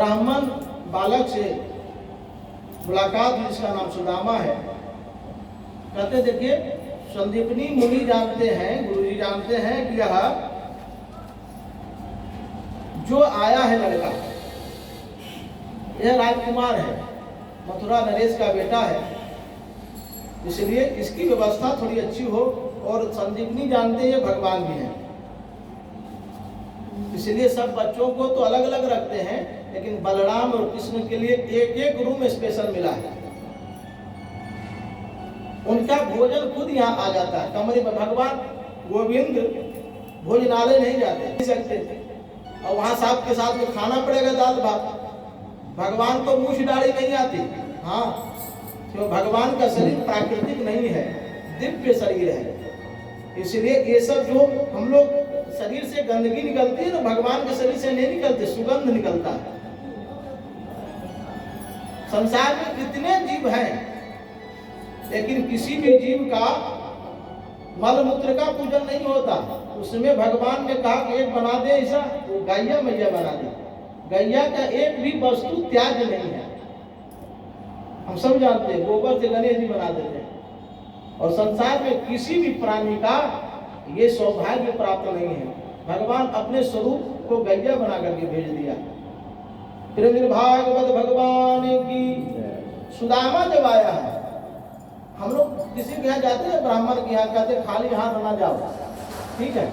ब्राह्मण बालक से मुलाकात हुई जिसका नाम सुदामा है। कहते देखिए संदीपनी मुनि जानते हैं, गुरुजी जानते हैं कि यह जो आया है लड़का यह राजकुमार है, मथुरा नरेश का बेटा है, इसलिए इसकी व्यवस्था थोड़ी अच्छी हो। और संदीपनी जानते हैं ये भगवान भी हैं, इसलिए सब बच्चों को तो अलग अलग रखते हैं, लेकिन बलराम और कृष्ण के लिए एक एक रूम स्पेशल मिला है। उनका भोजन खुद यहाँ आ जाता है कमरे में। भगवान गोविंद भोजनालय नहीं जाते, नहीं सकते, और वहां साहब के साथ में खाना पड़ेगा दाल भात। भगवान को मूछ दाढ़ी नहीं आती। हाँ, तो भगवान का शरीर प्राकृतिक नहीं है, दिव्य शरीर है। इसलिए ये सब जो हम लोग शरीर से गंदगी निकलती है ना, भगवान के शरीर से नहीं निकलती, सुगंध निकलता है। संसार में कितने जीव हैं, लेकिन किसी भी जीव का मल मूत्र का पूजन नहीं होता। उसमें भगवान ने कहा कि एक बना दे ऐसा, वो गैया मैया बना दे। गैया का एक भी वस्तु त्याग नहीं है। हम सब जानते हैं, गोबर से गणेश जी बना देते हैं। और संसार में किसी भी प्राणी का ये सौभाग्य प्राप्त नहीं है। भगवान अपने स्वरूप को गैया बना करके भेज दिया। फिर भागवत भगवान की सुदामा जब आया है, हम लोग किसी के यहाँ जाते हैं, ब्राह्मण के यहाँ कहते खाली हाथ ना जाओ, ठीक है।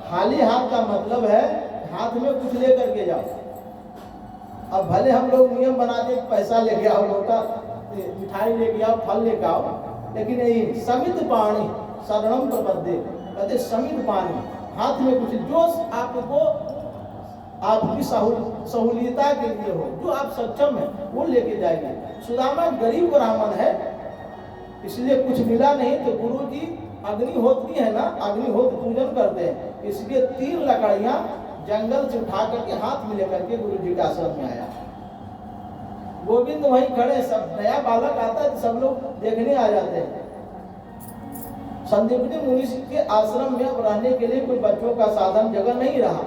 खाली हाथ का मतलब है हाथ में कुछ ले करके जाओ। अब भले हम लोग नियम बनाते पैसा लेके आओ, लोटा मिठाई लेके आओ, फल लेके आओ, लेकिन नहीं, समित पानी शरणम प्रपद्ये, कहते समित पानी, हाथ में कुछ जो आपको आपकी सहूलियता के लिए हो, जो आप सक्षम है वो लेके जाएंगे। सुदामा गरीब ब्राह्मण है, इसलिए कुछ मिला नहीं। तो गुरु जी अग्निहोत्री है ना, अग्निहोत्र पूजन करते हैं, इसलिए 3 लकड़ियां जंगल से उठा करके हाथ में लेकर के गुरु जी के आश्रम में आया। गोविंद वहीं खड़े, सब नया बालक आता है तो सब लोग देखने आ जाते हैं। संदीपनी मुनि के आश्रम में अब रहने के लिए कोई बच्चों का साधन जगह नहीं रहा,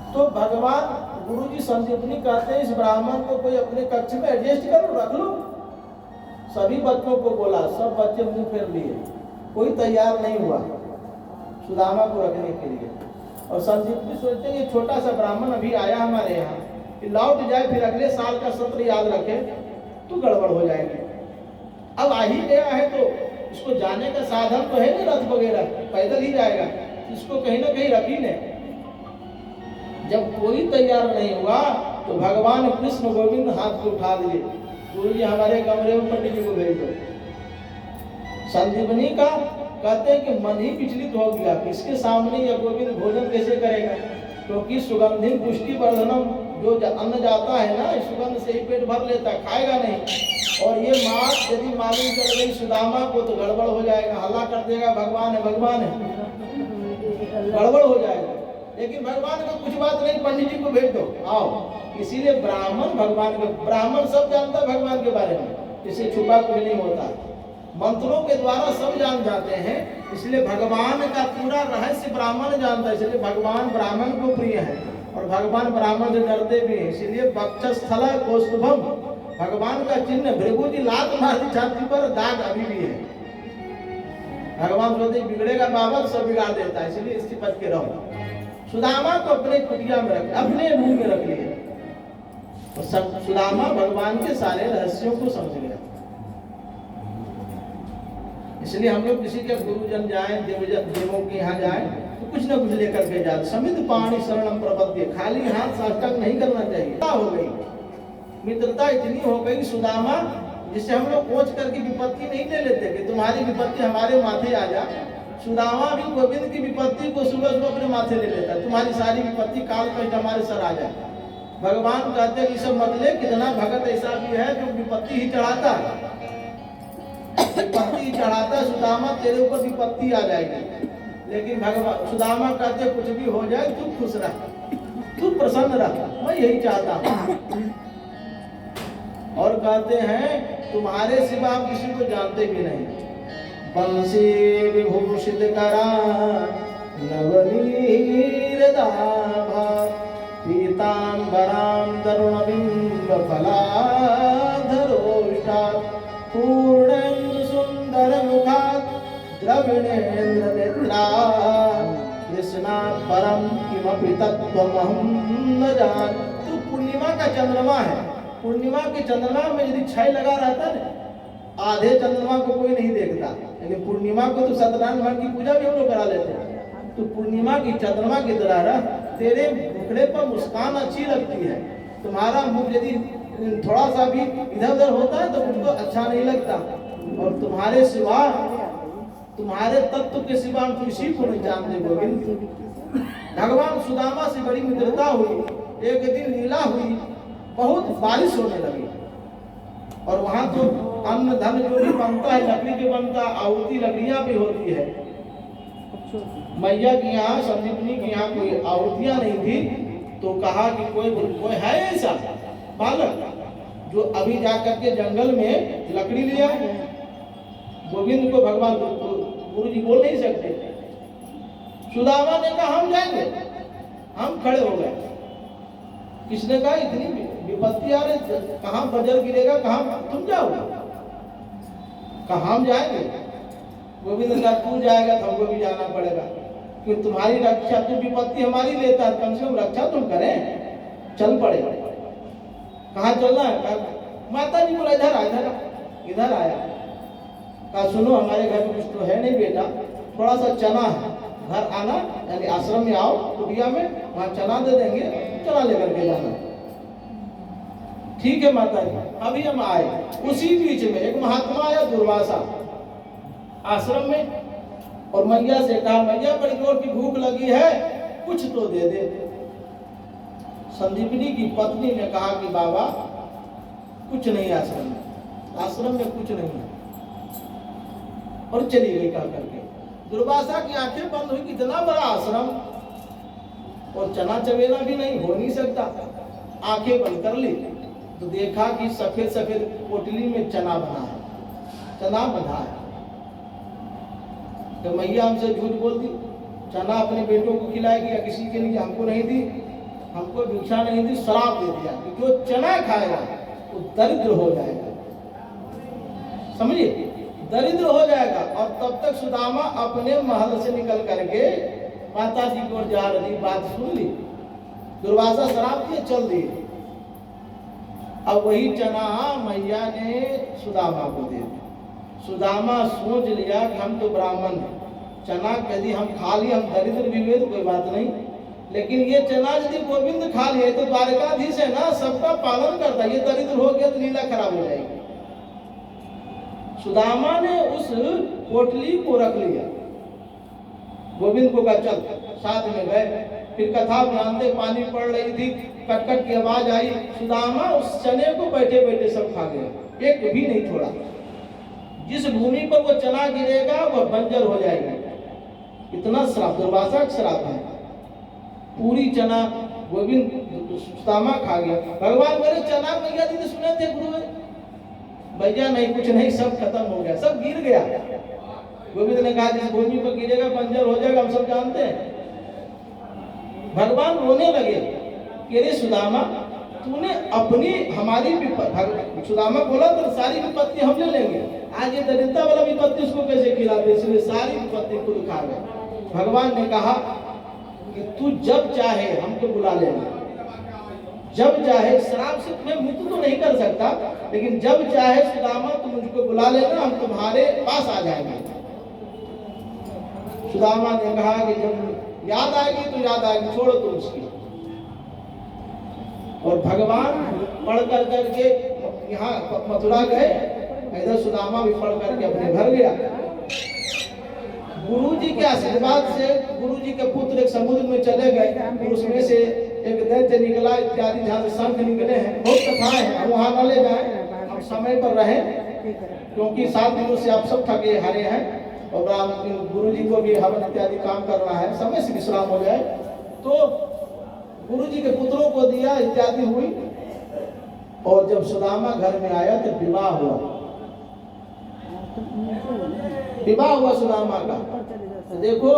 तो भगवान गुरुजी संदीपनी कहते हैं इस ब्राह्मण को कोई अपने कक्ष में एडजस्ट करो, रख लो। सभी बच्चों को बोला, सब बच्चे मुंह फेर लिए, कोई तैयार नहीं हुआ सुदामा को रखने के लिए। और संदीपनी सोचते ये छोटा सा ब्राह्मण अभी आया हमारे यहाँ, लौट जाए फिर अगले साल का सत्र याद रखे तो गड़बड़ हो जाएगी। अब आ ही गया है तो इसको जाने का साधन तो है नहीं, रथ वगैरह, पैदल ही जाएगा, इसको कहीं ना कहीं रखी ने। जब कोई तैयार नहीं हुआ तो भगवान कृष्ण गोविंद हाथ को उठा दिए, गुरु जी हमारे कमरे में पंडित जी को भेज दो। संदीपनी का कहते हैं कि मन ही विचलित हो गया, किसके सामने यह गोविंद भोजन कैसे करेगा, क्योंकि सुगंधि पुष्टि वर्धनम, जो अन्न जाता है ना, सुगंध से ही पेट भर लेता, खाएगा नहीं। और ये माँ यदि मालूम कर गई सुदामा को तो गड़बड़ हो जाएगा, हल्ला कर देगा भगवान है भगवान है, गड़बड़ हो जाएगा। लेकिन भगवान को कुछ बात नहीं, पंडित जी को भेज दो, आओ। इसीलिए ब्राह्मण भगवान को, ब्राह्मण सब जानता है भगवान के बारे में, इसे छुपा कुछ नहीं होता, मंत्रों के द्वारा सब जान जाते हैं। इसलिए भगवान का पूरा रहस्य ब्राह्मण जानता है, इसलिए भगवान ब्राह्मण को प्रिय है और भगवान ब्राह्मण से डरते भी हैं। इसलिए वक्षस्थल कौस्तुभम, भगवान का चिन्ह, भृगु जी लात मारी छाती पर, दाग अभी भी है। भगवान सोचते बिगड़ेगा बाबा सब बिगाड़ देता है, इसलिए इससे बच के रहो। सुदामा को अपने कुटिया में रख, अपने मुंह में रख लिया, तो सुदामा भगवान के सारे रहस्यों को समझ गया। इसलिए हम लोग किसी के गुरुजन जाए, देवों के यहाँ जाए तो कुछ ना कुछ लेकर के जाए। समित पानी शरणम प्रपद्ये, खाली हाथ साष्टांग नहीं करना चाहिए। हो गई मित्रता इतनी हो गई सुदामा, जिससे हम लोग पहुंच करके विपत्ति नहीं ले लेते कि तुम्हारी विपत्ति हमारे माथे आ जा। सुदामा भी गोविंद की विपत्ति को सुबह सुबह अपने माथे ले लेता है, तुम्हारी सारी विपत्ति काल पे हमारे सर आ जाए। भगवान कहते हैं कि सब मतलब कितना भगत ऐसा भी है जो विपत्ति ही चढ़ाता है, विपत्ति चढ़ाता, सुदामा तेरे ऊपर विपत्ति आ जाएगी। लेकिन भगवान सुदामा कहते कुछ भी हो जाए तू खुश रह, तू प्रसन्न रह, मैं यही चाहता हूँ। और कहते हैं तुम्हारे सिवा हम किसी को जानते भी नहीं। बंसी विभूषित करा नवनीर दाभा, पीताम्बरां तरुणबिम्बफलाधरोष्टात् पूर्णेन्दु सुन्दरमुखात् द्रविणेन्द्रनेत्रात् कृष्णात् परं किमपि तत्त्वमहं न जाने। तो पूर्णिमा का चंद्रमा है, पूर्णिमा के चंद्रमा में यदि छाई लगा रहता है, आधे चंद्रमा को कोई नहीं देखता, लेकिन पूर्णिमा को तो सत्यनारायण भगवान की पूजा भी हम लोग करा लेते हैं। तो पूर्णिमा की चंद्रमा की तरह तेरे मुखड़े पर मुस्कान अच्छी लगती है, तुम्हारा मुख यदि थोड़ा सा भी इधर उधर होता है तो मुझको अच्छा नहीं लगता, और तुम्हारे सिवा, तुम्हारे तत्व के सिवा हम किसी को नहीं जानते गोविंद। भगवान सुदामा से बड़ी मित्रता हुई, एक दिन लीला हुई, बहुत बारिश होने लगी, और वहां तो अन्न धन जो भी बनता है लकड़ी के बनता, आहुति लकड़ियां भी होती है। मैया के यहाँ, संदीपनी के यहाँ कोई आहुतियां नहीं थी, तो कहा कि कोई है ऐसा बालक जो अभी जाकर के जंगल में लकड़ी लिया। गोविंद को भगवान गुरु जी बोल नहीं सकते। सुदामा ने कहा हम जाएंगे, हम खड़े हो गए। किसने कहा इतनी विपत्ति आ रही, कहाँ बजर गिरेगा, कहाँ तुम जाओगे, कहा हम जाएंगे। गोविंद ने कहा तू जाएगा तो हमको भी जाना पड़ेगा, क्योंकि तुम्हारी रक्षा, तू विपत्ति हमारी लेता है, कम से कम रक्षा तुम करें, चल पड़े। कहाँ चलना है? कहा माता जी बोला इधर आ, इधर आया। कहा सुनो हमारे घर में कुछ तो है नहीं बेटा, थोड़ा सा चना है, घर आना, यानी आश्रम में आओ कुटिया में, वहाँ चना दे देंगे, चना लेकर के जाना। ठीक है माता जी। अभी हम आए, उसी बीच में एक महात्मा आया दुर्वासा आश्रम में, और मैया से कहा मैया बड़ी जोर की भूख लगी है, कुछ तो दे दे। संदीपनी की पत्नी ने कहा कि बाबा कुछ नहीं आश्रम में, आश्रम में कुछ नहीं है, और चली गई कह करके। दुर्वासा की आंखें बंद हुई, कितना बड़ा आश्रम, और चना चबेना भी नहीं, हो नहीं सकता। आंखें बंद कर ली तो देखा कि सफेद सफेद पोटली में चना बना है, चना बना है। तो मैया हमसे झूठ बोल दी, चना अपने बेटों को खिलाएगी या किसी के लिए, हमको नहीं दी, हमको भिक्षा नहीं दी, शराब दे दिया कि जो चना खाएगा वो दरिद्र हो जाएगा, समझिए, दरिद्र हो जाएगा। और तब तक सुदामा अपने महल से निकल करके माता जी को जा रही, बात सुन ली, दुर्वासा शराब दिए, चल दिए। अब वही चना मैया ने सुदामा को दे दिया। सुदामा सोच लिया कि हम तो ब्राह्मण हैं, चना यदि हम खा लिए, हम दरिद्र भी हुए तो कोई बात नहीं, लेकिन ये चना यदि गोविंद खा लिए तो द्वारकाधीश है ना, सबका पालन करता, ये दरिद्र हो गया तो लीला खराब हो जाएगी। सुदामा ने उस पोटली को रख लिया, गोविंद को कहा चल, साथ में गए। फिर कथा जानते, पानी पड़ रही थी, कटकट की आवाज आई, सुदामा उस चने को बैठे बैठे सब खा गया, एक भी नहीं छोड़ा। जिस भूमि पर वो चना गिरेगा वह बंजर हो जाएगी, इतना श्राप, दुर्वासा का श्राप है। पूरी चना गोविंद सुदामा खा गया। भगवान बोले चना मैया जी ने सुने थे गुरु, भैया नहीं, कुछ नहीं, सब खत्म हो गया, सब गिर गया। गोविंद ने कहा जिस भूमि पर गिरेगा बंजर हो जाएगा, हम सब जानते हैं। भगवान रोने लगे कि अरे सुदामा, तूने अपनी हमारी विपत्ति, सुदामा बोला तो सारी विपत्ति हम ले लेंगे, आज ये दरिद्रता वाला विपत्ति उसको कैसे खिलाते, इसलिए सारी विपत्ति खुद खा गए। भगवान ने कहा कि तू जब चाहे हमको बुला लेना, जब चाहे, श्राप से तुम्हें मुक्त तो नहीं कर सकता, लेकिन जब चाहे सुदामा तुम मुझको बुला लेना, हम तुम्हारे पास आ जाएंगे। सुदामा ने कहा कि जब याद आएगी तो याद आएगी, छोड़ो तुम उसकी। और भगवान पढ़ कर करके यहाँ मथुरा गए, इधर सुदामा भी पढ़ करके अपने घर गया। गुरु जी के आशीर्वाद से गुरु जी के पुत्र एक समुद्र में चले गए, उसमें से एक दैत्य निकला इत्यादि, जहाँ से शंख निकले हैं, बहुत कथाएं हैं, हम वहाँ न ले जाए, हम समय पर रहें, क्योंकि 7 दिनों से आप सब थके हारे हैं, और गुरु जी को भी हवन इत्यादि काम करना है, समय से विश्राम हो जाए। तो गुरु जी के पुत्रों को दिया इत्यादि हुई, और जब सुदामा घर में आया तो विवाह हुआ, विवाह हुआ सुदामा का। तो देखो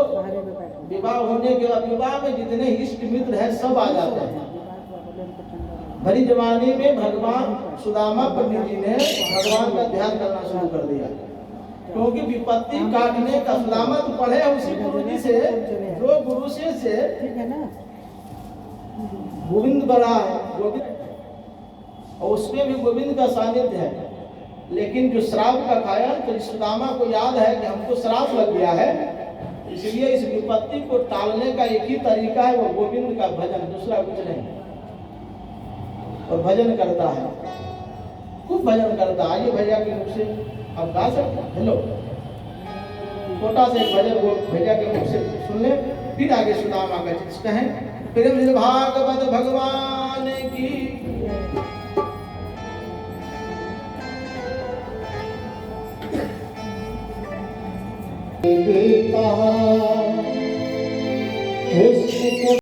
विवाह होने के बाद, विवाह में जितने इष्ट मित्र हैं सब आ जाते हैं, भरी जवानी में भगवान सुदामा पंडित जी ने भगवान का ध्यान करना शुरू कर दिया, क्योंकि विपत्ति काटने का सुदामा तो पढ़े उसी गुरु जी से, जो गुरु से गोविंद बड़ा है, गोविंद, और उसमें भी गोविंद का सानिध्य है। लेकिन जो श्राप का खाया तो सुदामा को याद है कि हमको श्राप लग गया है, इसलिए इस विपत्ति को टालने का एक ही तरीका है, वो गोविंद का भजन, दूसरा कुछ नहीं। और भजन करता है, खूब भजन करता है। आइए भैया के मुख से अब गा सकते हैं। हेलो, छोटा सा एक भजन वो भैया के मुख से सुन ले, फिर आगे सुदामा का चीज कहें। प्रेम भागवत भगवान की कहा